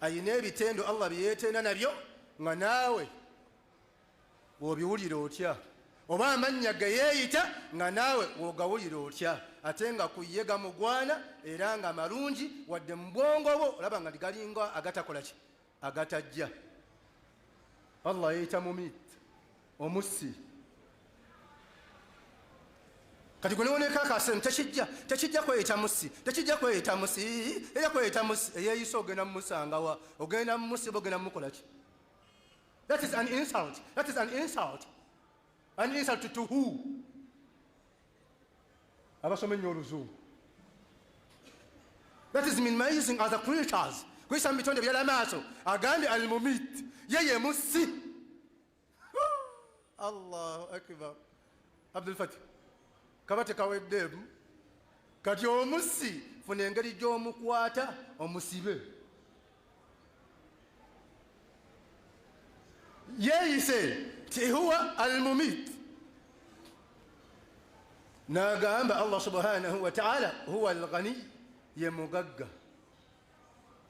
ayina ebitendo Allah byeyeteena nabyo nga naawe wobiwulira otya, oba amannya ge yeeyita nga naawe wogawulira otya, ate nga kuye gamugwana era nga malungi wadde mu bwongo bwo olaba nga galinga agatakola ki, agatajja. Allah yeeyita mumit, omussi. Kati gwe newoneka akasemu tekijja kweyita mussi, tekijja kweyita mussi, era kweyita mussi eyeeyisa ogenda mumusangawa, ogenda mumussi ogenda mumukola ki? That is an insult. That is an insult. An insult to who? Abasoma nnyo oluzungu. That is minimizing other creatures. Kwisa mu bitonde byala maaso agambye al-mumit, yeye mussi. Allahu akbar. Abdul Fatih kaba tekaweddeemu kati omussi funa engeri gy'omukwata omusibe. Yeeyise ti huwa al-mumit, n'agamba Allah subhanahu wa ta'ala huwa al-ghani, ye mugagga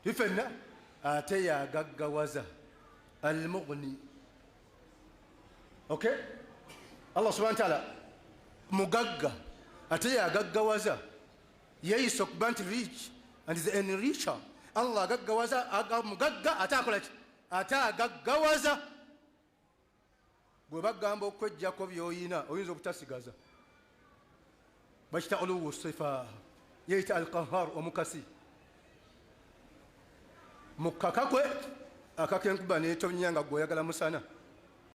tifenna, ate yagaggawaza al-mughni. Okay, Allah subhanahu wa ta'ala mugagga ate yagaggawaza, yeeyise okuba nti rich and is an enricher. Allah agaggawaza mugagga ate akola ki, ate agaggawaza. Bwe bagamba okwejjako by'oyina oyinza obutasigaza, bakita uluwu sifa, yeeyita al-qahhar, omukasi. Mukaka kwe akakenkuba n'etonnya nga gwe oyagala musana